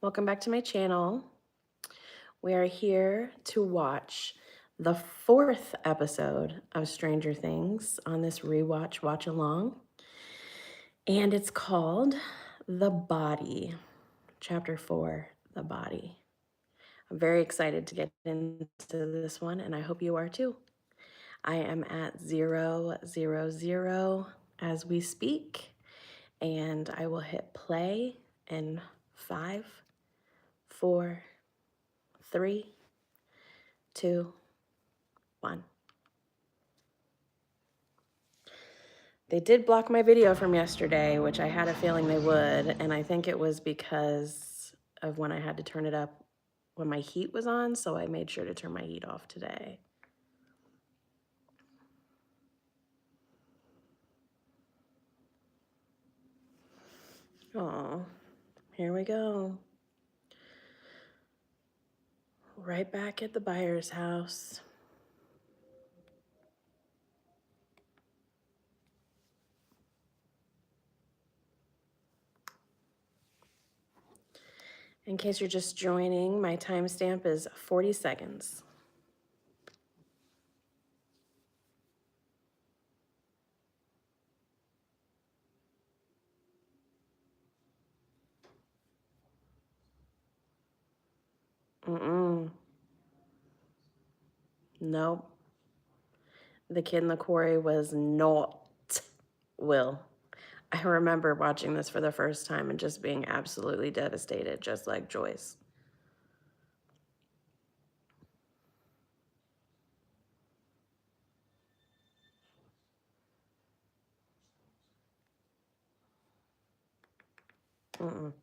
Welcome back to my channel. We are here to watch the 4th episode of Stranger Things on this rewatch watch along. And it's called The Body, Chapter 4, The Body. I'm very excited to get into this one, and I hope you are too. I am at 000 as we speak, and I will hit play in 5, 4, 3, 2, 1. They did block my video from yesterday, which I had a feeling they would, and I think it was because of when I had to turn it up when my heat was on, so I made sure to turn my heat off today. Oh, here we go. Right back at the buyer's house. In case you're just joining, my timestamp is 40 seconds. Nope. The kid in the quarry was not Will. I remember watching this for the first time and just being absolutely devastated, just like Joyce. Mm-mm.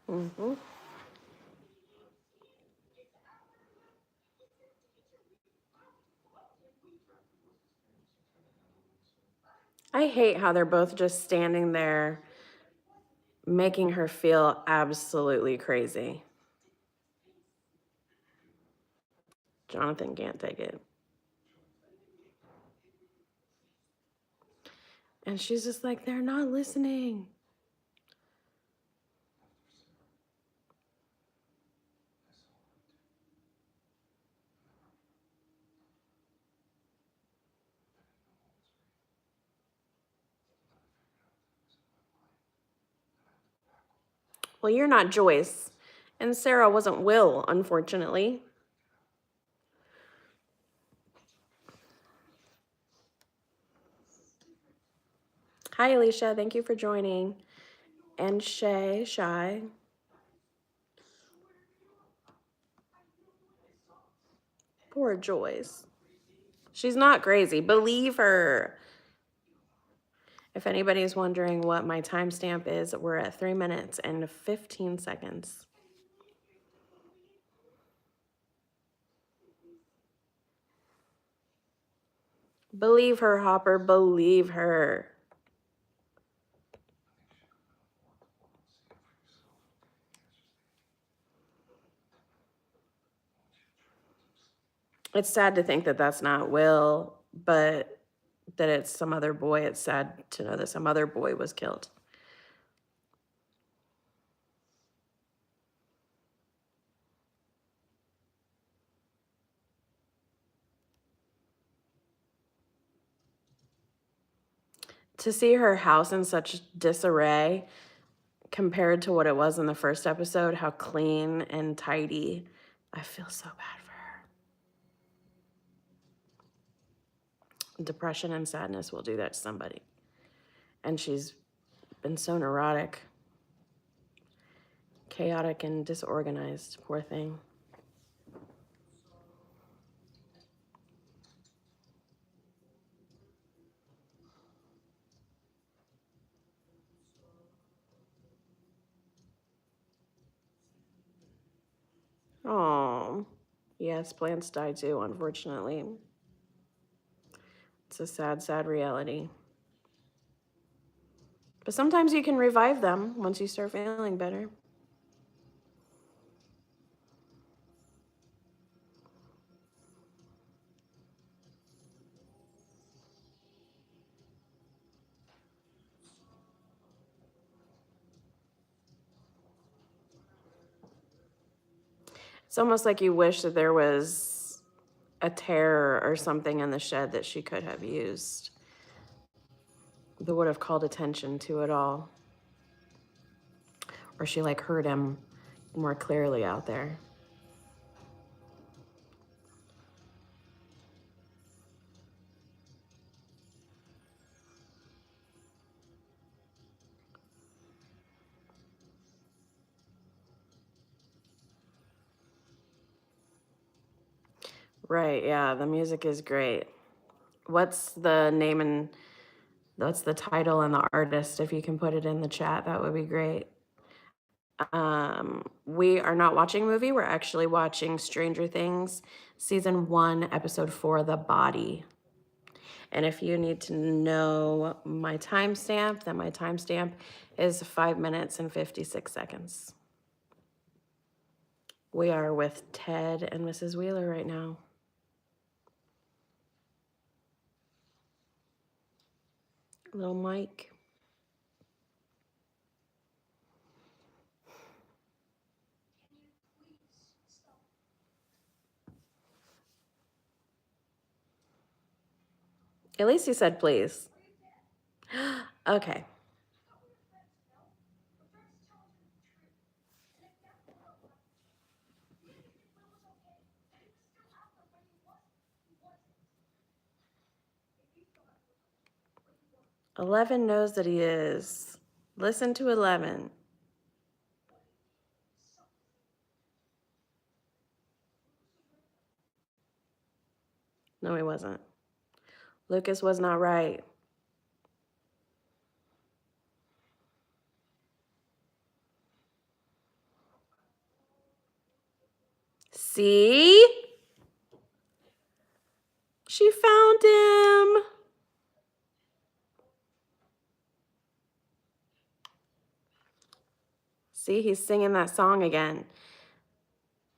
Mm-hmm. I hate how they're both just standing there making her feel absolutely crazy. Jonathan can't take it. And she's just like, they're not listening. Well, you're not Joyce. And Sarah wasn't Will, unfortunately. Hi, Alicia. Thank you for joining. And Shy. Poor Joyce. She's not crazy. Believe her. If anybody's wondering what my timestamp is, we're at 3 minutes and 15 seconds. Believe her, Hopper. Believe her. It's sad to think that that's not Will, but that it's some other boy. It's sad to know that some other boy was killed. To see her house in such disarray compared to what it was in the first episode, how clean and tidy, I feel so bad for her. Depression and sadness will do that to somebody. And she's been so neurotic, chaotic, and disorganized. Poor thing. Oh, yes, plants die too, unfortunately. It's a sad, sad reality. But sometimes you can revive them once you start feeling better. It's almost like you wish that there was a tear or something in the shed that she could have used that would have called attention to it all. Or she like heard him more clearly out there. Right, yeah, the music is great. What's the name and what's the title and the artist? If you can put it in the chat, that would be great. We are not watching a movie. We're actually watching Stranger Things, season 1, episode 4, The Body. And if you need to know my timestamp, then my timestamp is 5 minutes and 56 seconds. We are with Ted and Mrs. Wheeler right now. Little Mike. At least he said please. Okay. Eleven knows that he is. Listen to 11. No, he wasn't. Lucas was not right. See? She found him. See, he's singing that song again.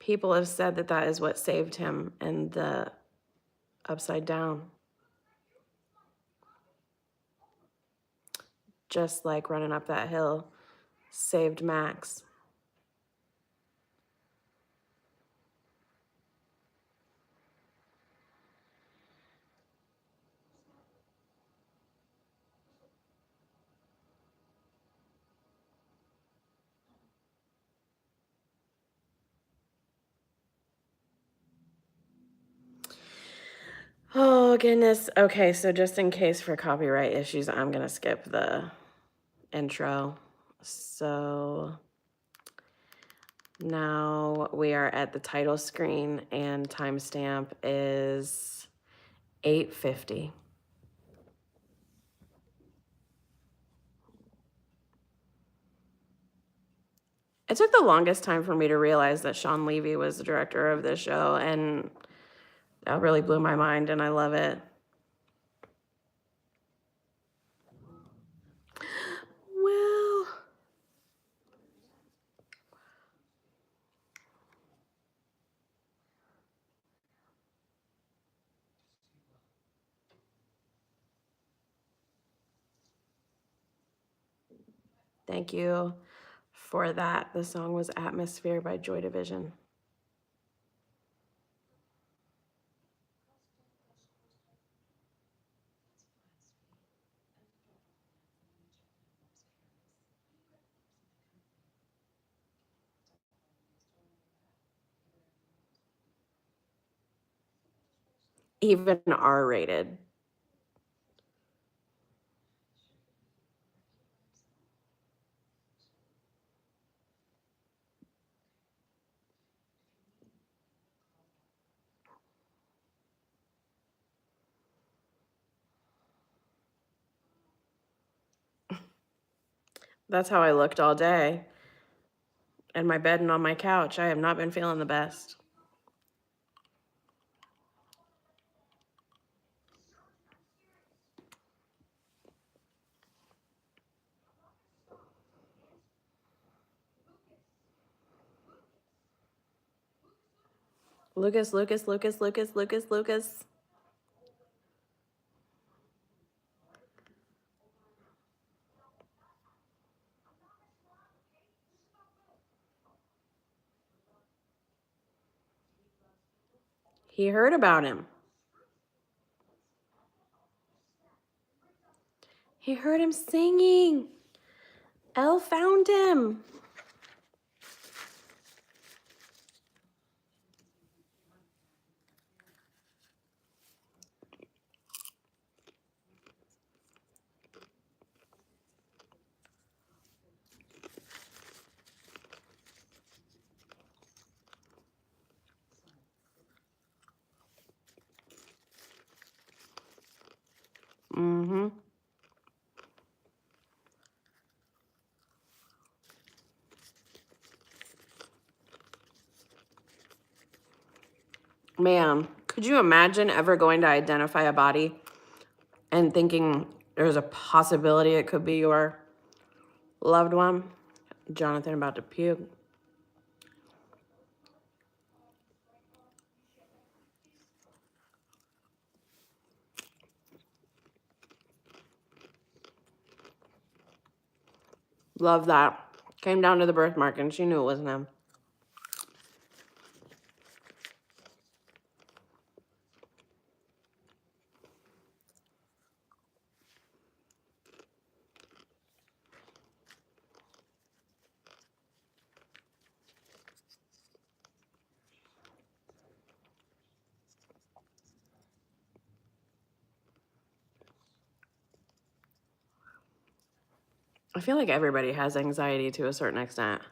People have said that that is what saved him in the Upside Down. Just like running up that hill saved Max. Oh, goodness. Okay, so just in case for copyright issues, I'm going to skip the intro. So now we are at the title screen and timestamp is 8:50. It took the longest time for me to realize that Sean Levy was the director of this show, and that really blew my mind, and I love it. Well, thank you for that. The song was Atmosphere by Joy Division. Even R-rated. That's how I looked all day. in my bed and on my couch. I have not been feeling the best. Lucas, Lucas, Lucas, Lucas, Lucas, Lucas. He heard about him. He heard him singing. Elle found him. Mm-hmm. Man, could you imagine ever going to identify a body and thinking there's a possibility it could be your loved one? Jonathan about to puke. Love that. Came down to the birthmark and she knew it wasn't him. I feel like everybody has anxiety to a certain extent.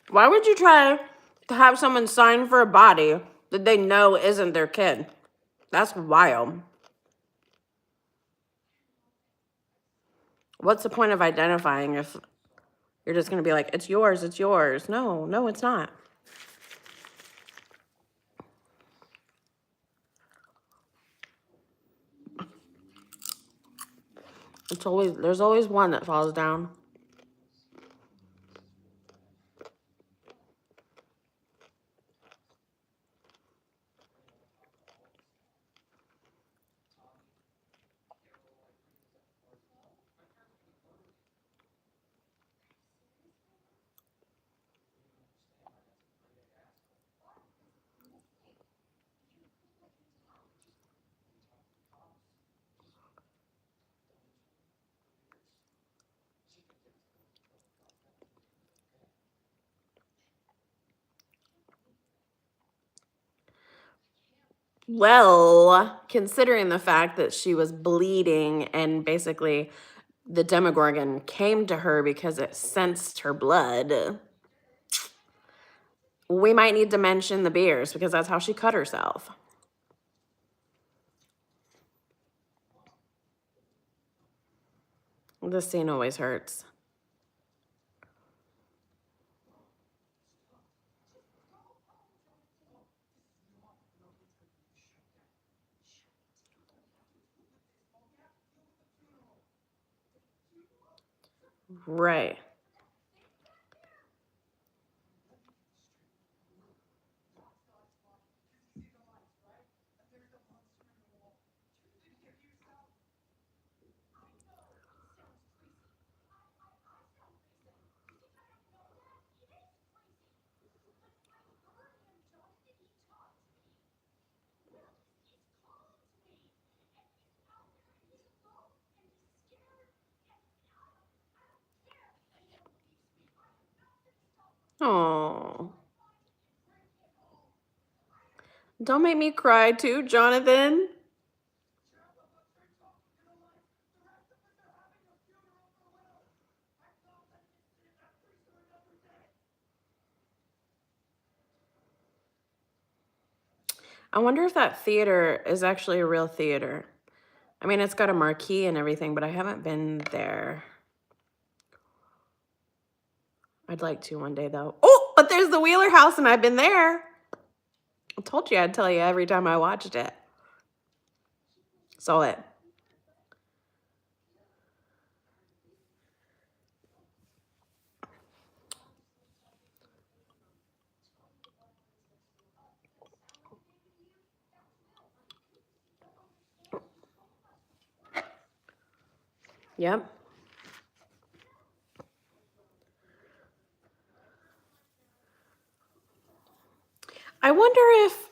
Why would you try to have someone sign for a body that they know isn't their kid? That's wild. What's the point of identifying if you're just going to be like, it's yours, it's yours? No, no, it's not. There's always one that falls down. Well, considering the fact that she was bleeding and basically the Demogorgon came to her because it sensed her blood, we might need to mention the beers because that's how she cut herself. This scene always hurts. Right. Oh, don't make me cry too, Jonathan. I wonder if that theater is actually a real theater. I mean, it's got a marquee and everything, but I haven't been there. I'd like to one day, though. Oh, but there's the Wheeler House, and I've been there. I told you I'd tell you every time I watched it. Saw it. Yep. I wonder if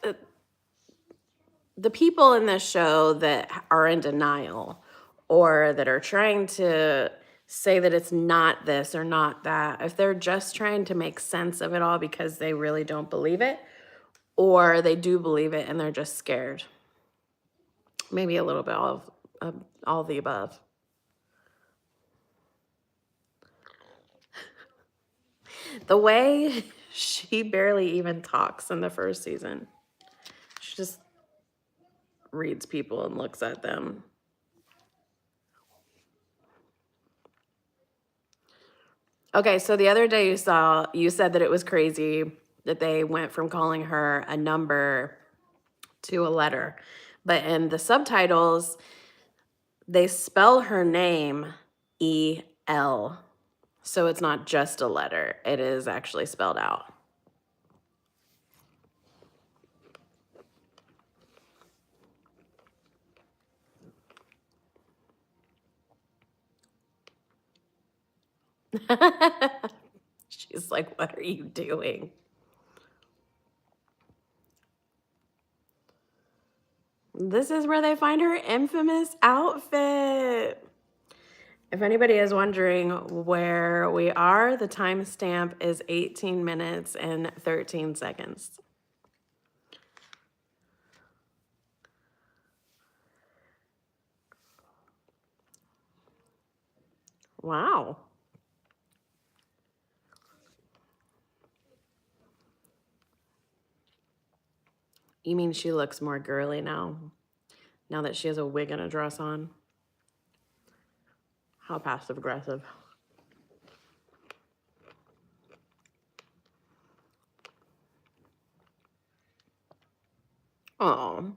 the people in this show that are in denial or that are trying to say that it's not this or not that, if they're just trying to make sense of it all because they really don't believe it, or they do believe it and they're just scared. Maybe a little bit of all the above. The way she barely even talks in the first season, she just reads people and looks at them. Okay, so the other day you said that it was crazy that they went from calling her a number to a letter. But in the subtitles, they spell her name E-L. So it's not just a letter. It is actually spelled out. She's like, what are you doing? This is where they find her infamous outfit. If anybody is wondering where we are, the timestamp is 18 minutes and 13 seconds. Wow. You mean she looks more girly now? Now that she has a wig and a dress on? How passive aggressive. Oh.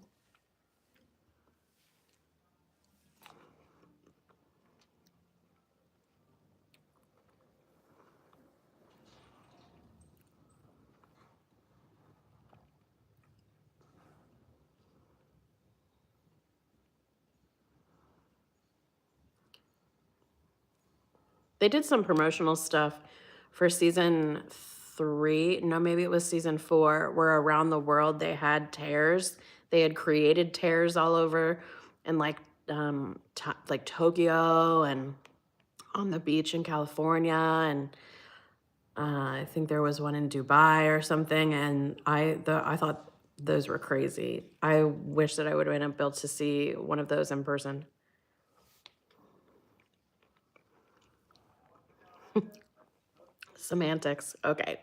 They did some promotional stuff for season 3. No, maybe it was season 4, where around the world they had tears. They had created tears all over in like Tokyo and on the beach in California, and I think there was one in Dubai or something. And I thought those were crazy. I wish that I would have been able to see one of those in person. Semantics. Okay.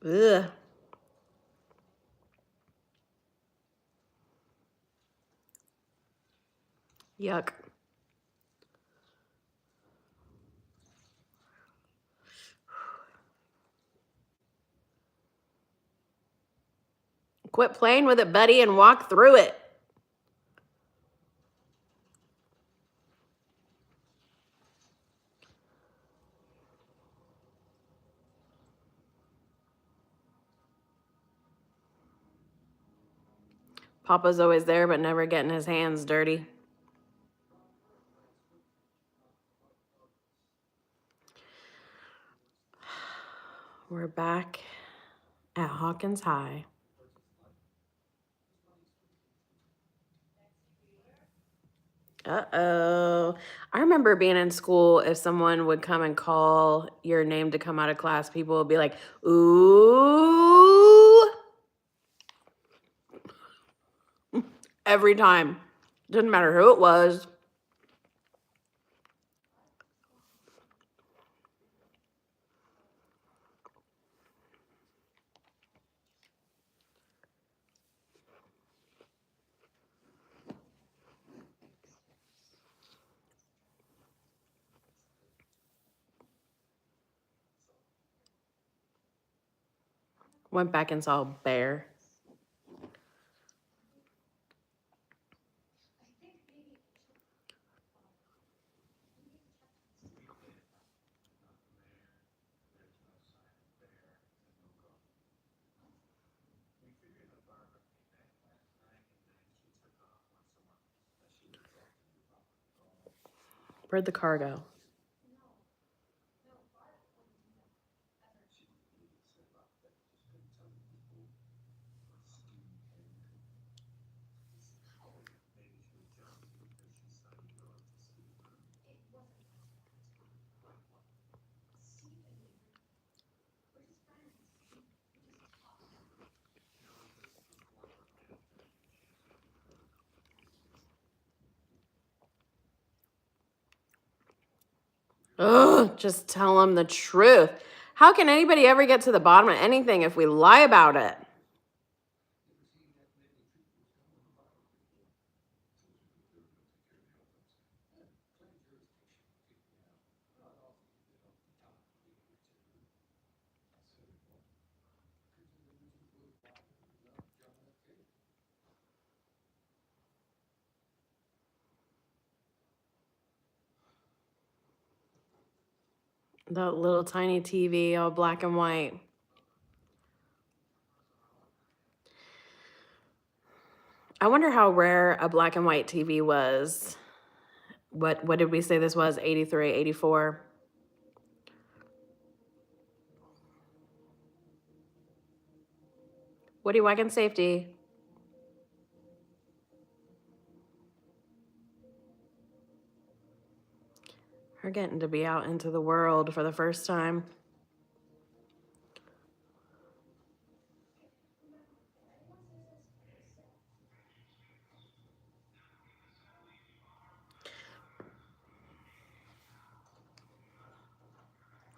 Ugh. Yuck. Quit playing with it, buddy, and walk through it. Papa's always there, but never getting his hands dirty. We're back at Hawkins High. Uh-oh. I remember being in school, if someone would come and call your name to come out of class, people would be like, ooh. Every time. Didn't matter who it was. Went back and saw a bear. Where'd the car go? Ugh, just tell them the truth. How can anybody ever get to the bottom of anything if we lie about it? That little tiny TV, all black and white. I wonder how rare a black and white TV was. What did we say this was? 83, 84? Woody wagon safety. Her getting to be out into the world for the first time.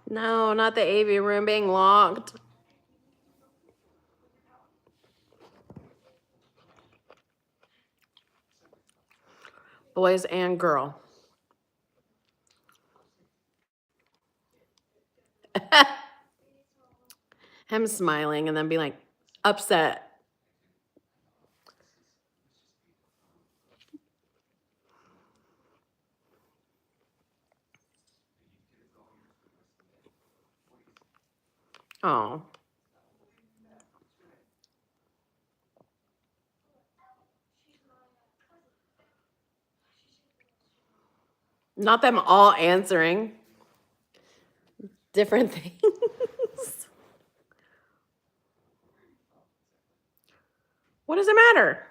No, not the AV room being locked. Boys and girl. Him smiling and then being like upset. Oh. Not them all answering different things. What does it matter?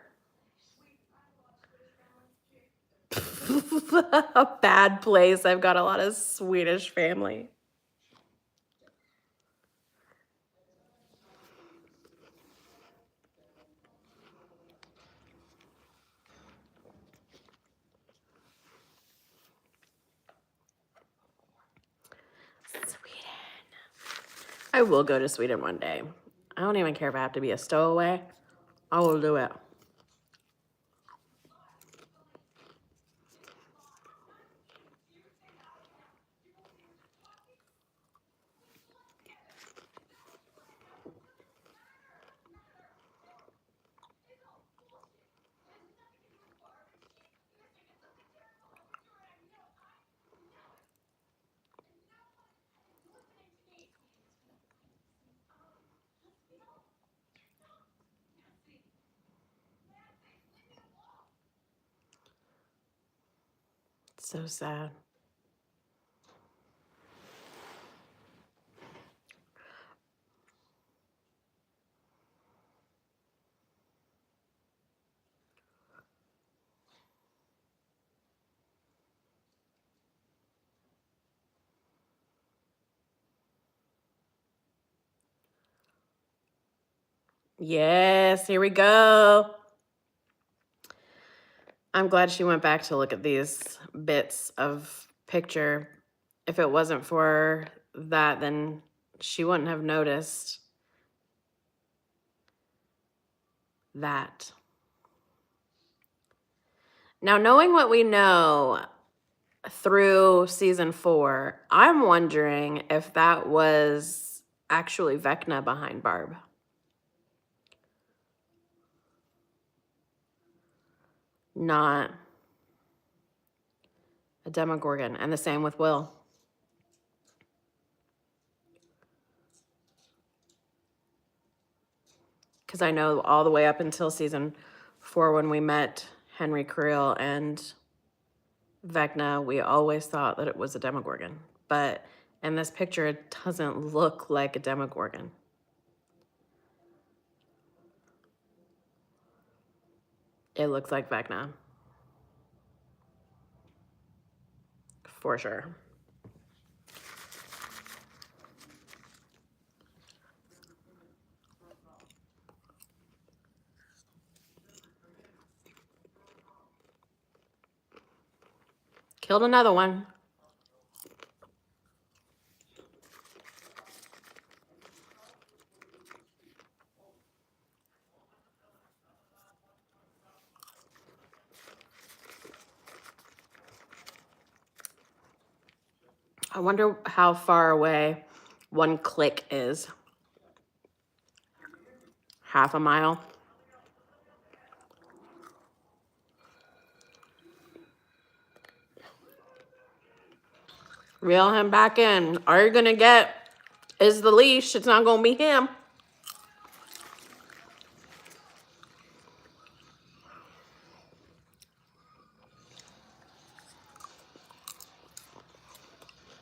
A bad place. I've got a lot of Swedish family. Sweden. I will go to Sweden one day. I don't even care if I have to be a stowaway. I will do it. So sad. Yes, here we go. I'm glad she went back to look at these bits of picture. If it wasn't for that, then she wouldn't have noticed that. Now, knowing what we know through season 4, I'm wondering if that was actually Vecna behind Barb. Not a Demogorgon. And the same with Will. Because I know all the way up until season 4 when we met Henry Creel and Vecna, we always thought that it was a Demogorgon. But in this picture, it doesn't look like a Demogorgon. It looks like Vecna. For sure. Killed another one. I wonder how far away one click is. Half a mile. Reel him back in. All you're gonna get is the leash. It's not gonna be him.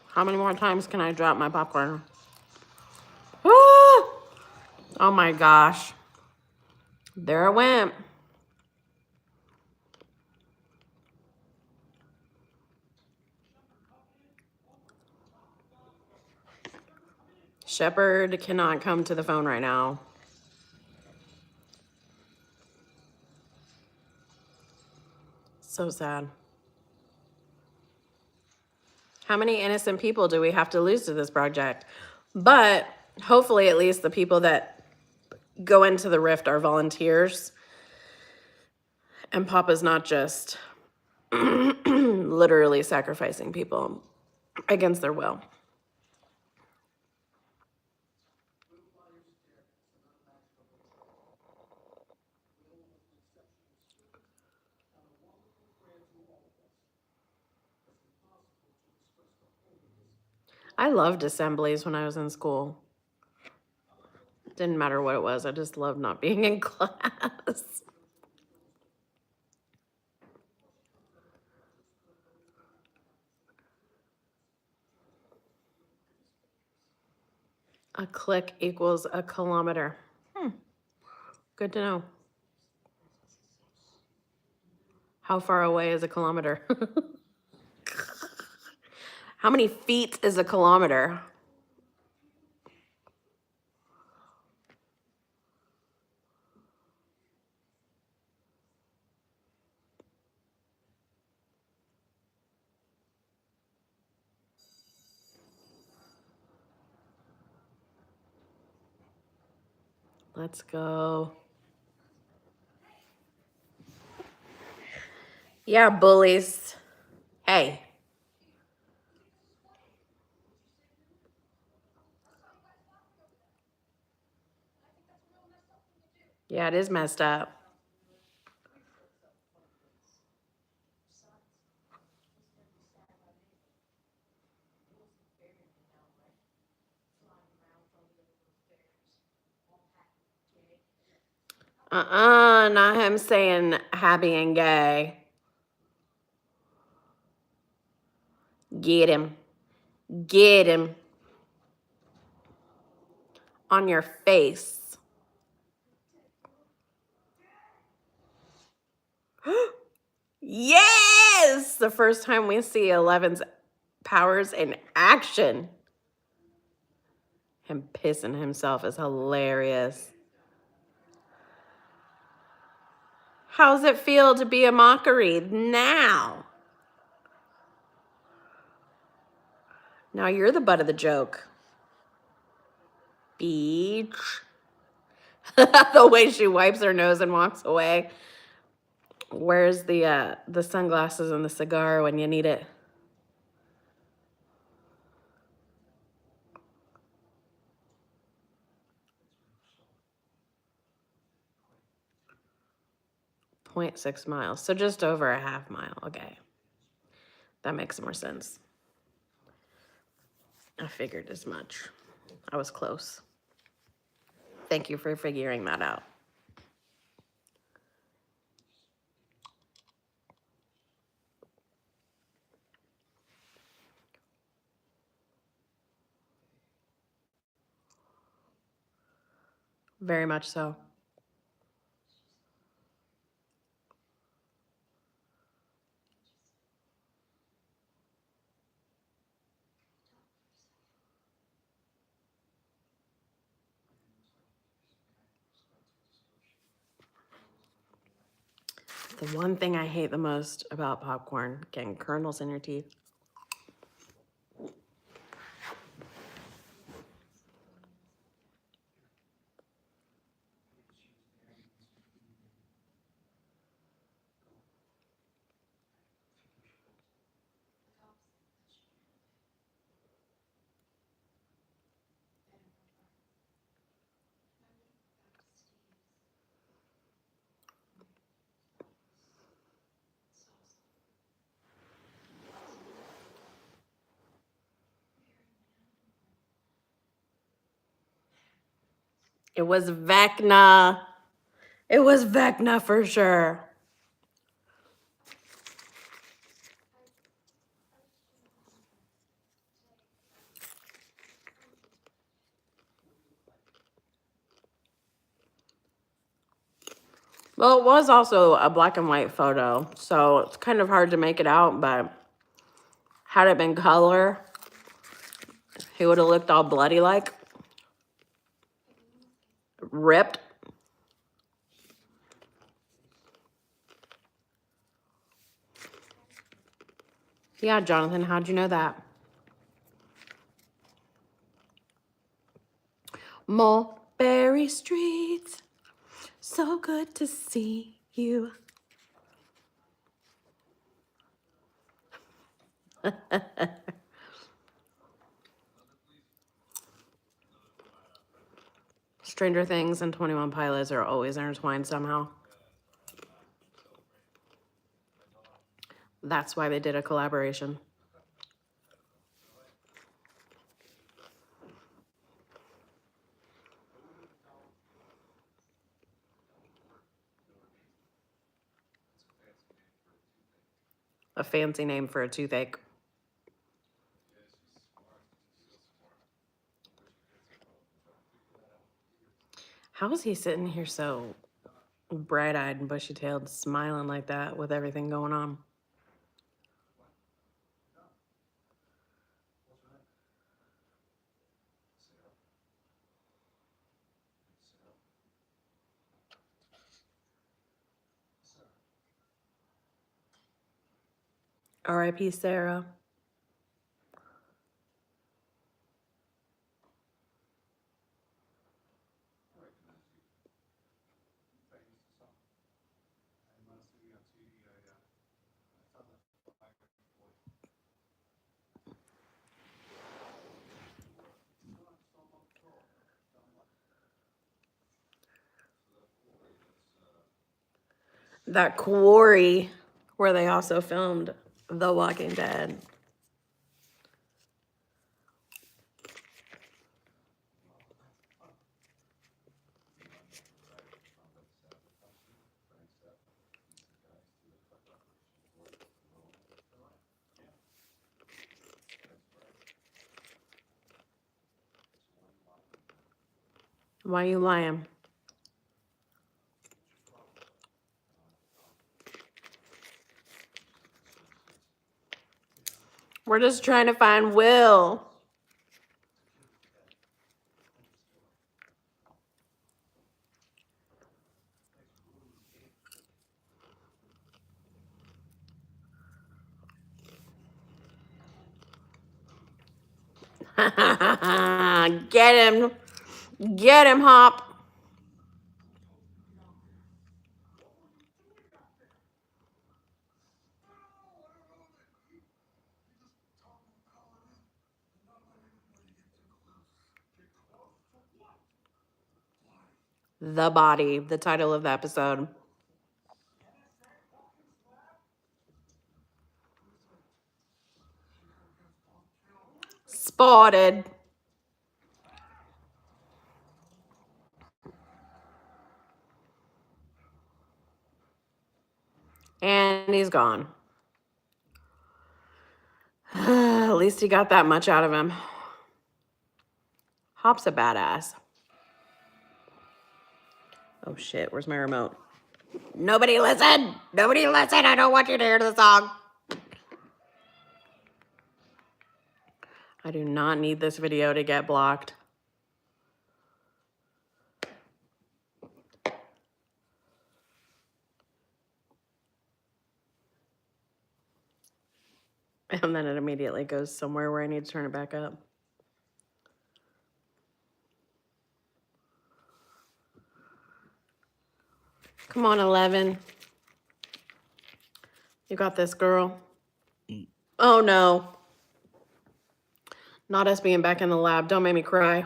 How many more times can I drop my popcorn? Ah! Oh my gosh. There it went. Shepard cannot come to the phone right now. So sad. How many innocent people do we have to lose to this project? But hopefully at least the people that go into the rift are volunteers. And Papa's not just literally sacrificing people against their will. I loved assemblies when I was in school. Didn't matter what it was. I just loved not being in class. A click equals a kilometer. Good to know. How far away is a kilometer? How many feet is a kilometer? Let's go. Yeah, bullies. Hey. Yeah, it is messed up. Not him saying happy and gay. Get him. Get him. On your face. Yes! The first time we see 11's powers in action. Him pissing himself is hilarious. How's it feel to be a mockery now? Now you're the butt of the joke. Beach. The way she wipes her nose and walks away. Where's the sunglasses and the cigar when you need it? .6 miles. So just over a half mile. Okay. That makes more sense. I figured as much. I was close. Thank you for figuring that out. Very much so. The one thing I hate the most about popcorn, getting kernels in your teeth. It was Vecna. It was Vecna for sure. Well, it was also a black and white photo, so it's kind of hard to make it out, but had it been color, he would have looked all bloody like. Ripped. Yeah, Jonathan, how'd you know that? Mulberry Street, so good to see you. Stranger Things and 21 Pilots are always intertwined somehow. That's why they did a collaboration. A fancy name for a toothache. How is he sitting here so bright-eyed and bushy-tailed, smiling like that with everything going on? R.I.P. Sarah. That quarry where they also filmed The Walking Dead. Why are you lying? We're just trying to find Will. Get him. Get him, Hop. The Body, the title of the episode. Spotted. And he's gone. At least he got that much out of him. Hop's a badass. Oh shit, where's my remote? Nobody listen! Nobody listen! I don't want you to hear the song. I do not need this video to get blocked. And then it immediately goes somewhere where I need to turn it back up. Come on, 11. You got this, girl. Oh, no. Not us being back in the lab. Don't make me cry.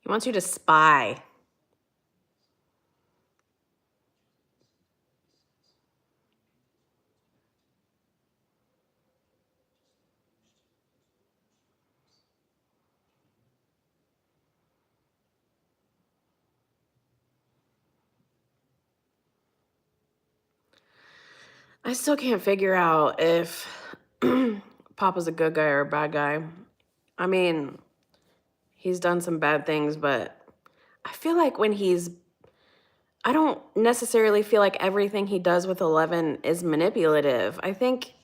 He wants you to spy. I still can't figure out if Papa's a good guy or a bad guy. I mean, he's done some bad things, but I feel like I don't necessarily feel like everything he does with 11 is manipulative. I think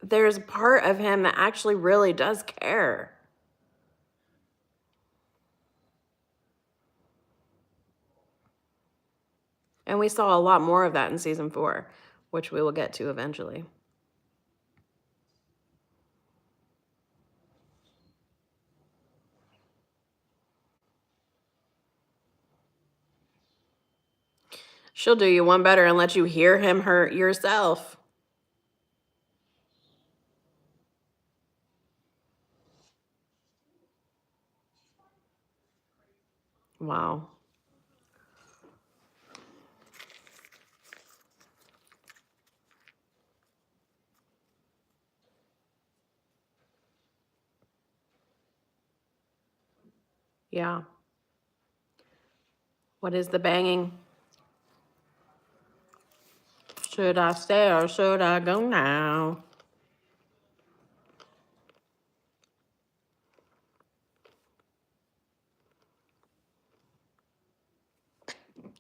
there's a part of him that actually really does care. And we saw a lot more of that in season 4, which we will get to eventually. She'll do you one better and let you hear him hurt yourself. Wow. Yeah. What is the banging? Should I stay or should I go now?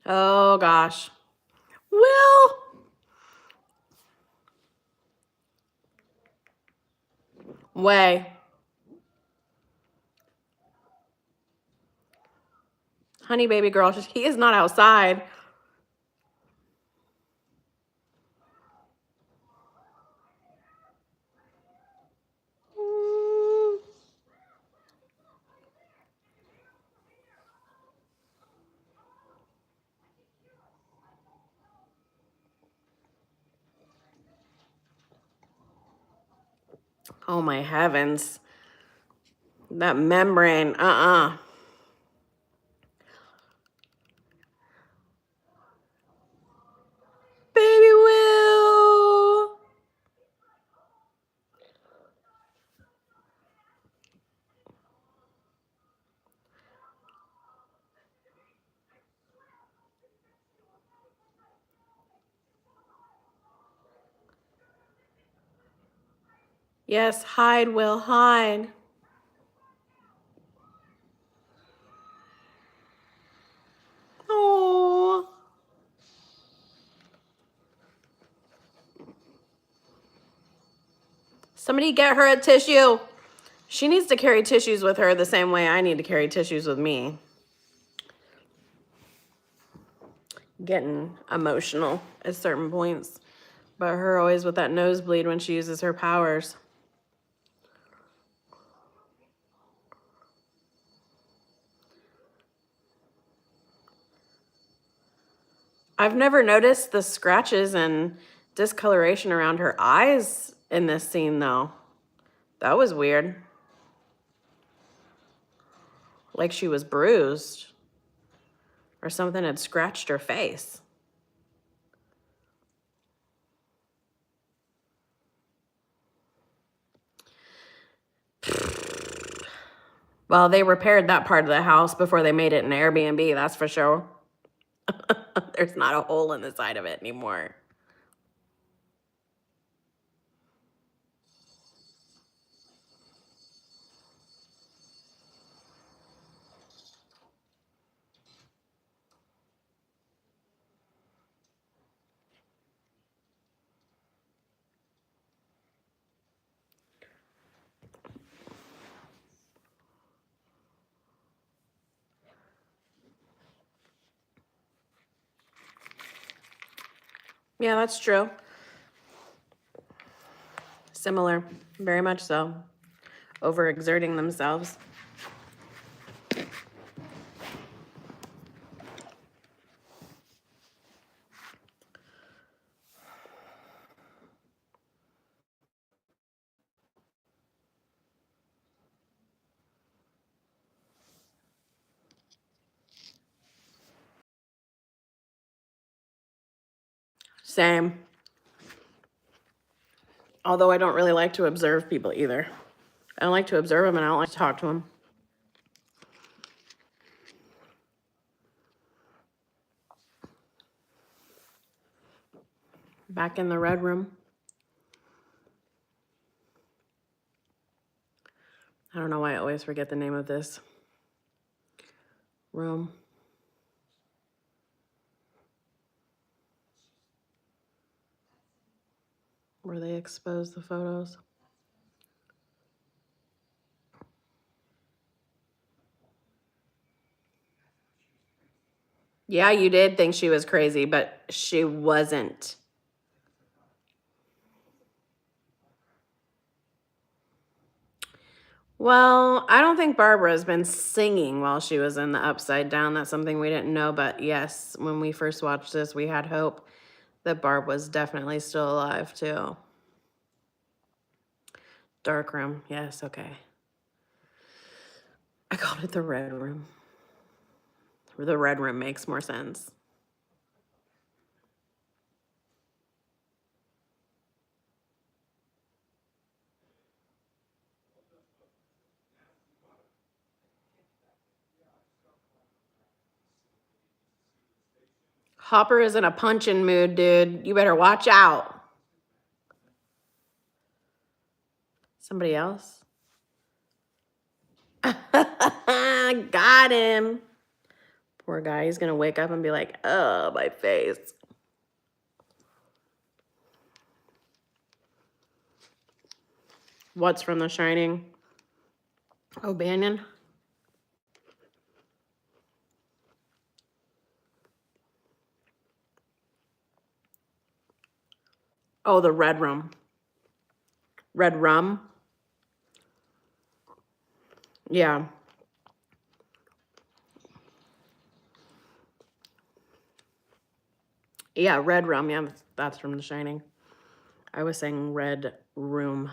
Oh, gosh. Will. Way. Honey, baby girl, he is not outside. Oh, my heavens. That membrane, Baby Will. Yes, hide, Will, hide. Oh. Somebody get her a tissue. She needs to carry tissues with her the same way I need to carry tissues with me. Getting emotional at certain points. But her always with that nosebleed when she uses her powers. I've never noticed the scratches and discoloration around her eyes in this scene, though. That was weird. Like she was bruised or something had scratched her face. Well, they repaired that part of the house before they made it an Airbnb, that's for sure. There's not a hole in the side of it anymore. Yeah, that's true. Similar, very much so. Overexerting themselves. Same. Although I don't really like to observe people either. I don't like to observe them and I don't like to talk to them. Back in the red room. I don't know why I always forget the name of this room. Where they expose the photos. Yeah, you did think she was crazy, but she wasn't. Well, I don't think Barbara's been singing while she was in the Upside Down. That's something we didn't know, but yes, when we first watched this, we had hope that Barb was definitely still alive too. Dark room, yes, okay. I called it the red room. The red room makes more sense. Hopper is in a punching mood, dude. You better watch out. Somebody else? Got him. Poor guy. He's going to wake up and be like, oh, my face. What's from The Shining? Oh, Banyan. Oh, the red room. Red rum. Yeah. Yeah, red rum. Yeah, that's from The Shining. I was saying red room.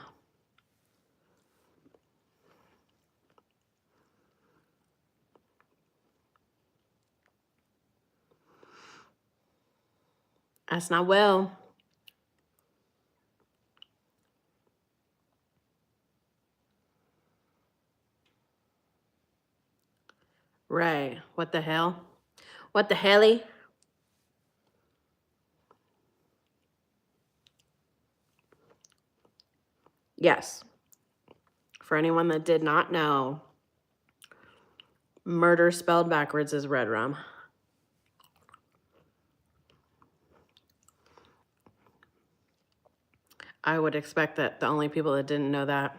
That's not well. Right. What the hell? What the helly? Yes. For anyone that did not know, murder spelled backwards is red rum. I would expect that the only people that didn't know that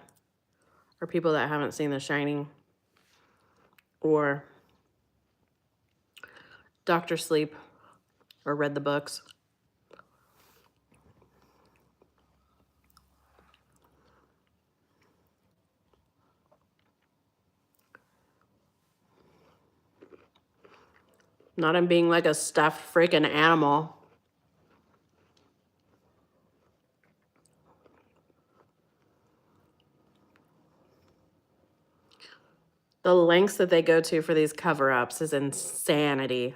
are people that haven't seen The Shining or Dr. Sleep or read the books. Not him being like a stuffed freaking animal. The lengths that they go to for these cover-ups is insanity.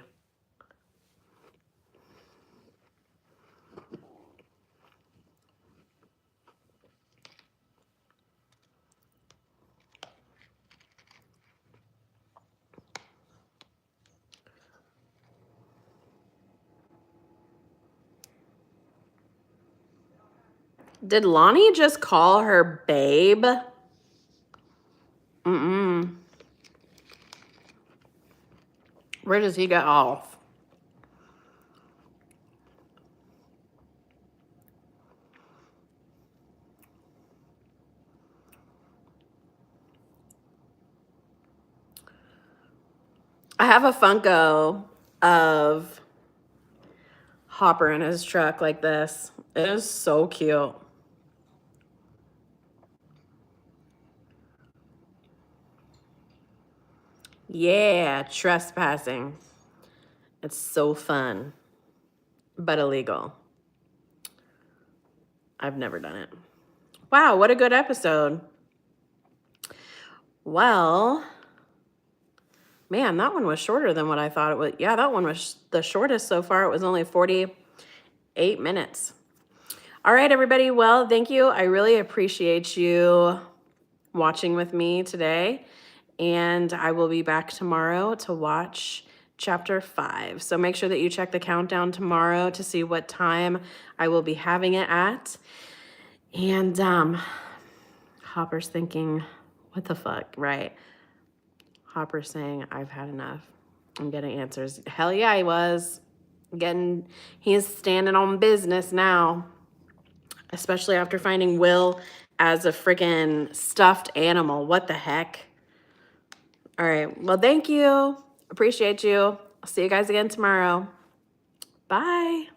Did Lonnie just call her babe? Mm-mm. Where does he get off? I have a Funko of Hopper in his truck like this. It is so cute. Yeah, trespassing. It's so fun, but illegal. I've never done it. Wow, what a good episode. Well, man, that one was shorter than what I thought it was. Yeah, that one was the shortest so far. It was only 48 minutes. All right, everybody. Well, thank you. I really appreciate you watching with me today. And I will be back tomorrow to watch chapter 5. So make sure that you check the countdown tomorrow to see what time I will be having it at. And Hopper's thinking, what the fuck, right? Hopper's saying, I've had enough. I'm getting answers. Hell yeah, he was. He's standing on business now. Especially after finding Will as a freaking stuffed animal. What the heck? All right. Well, thank you. Appreciate you. I'll see you guys again tomorrow. Bye.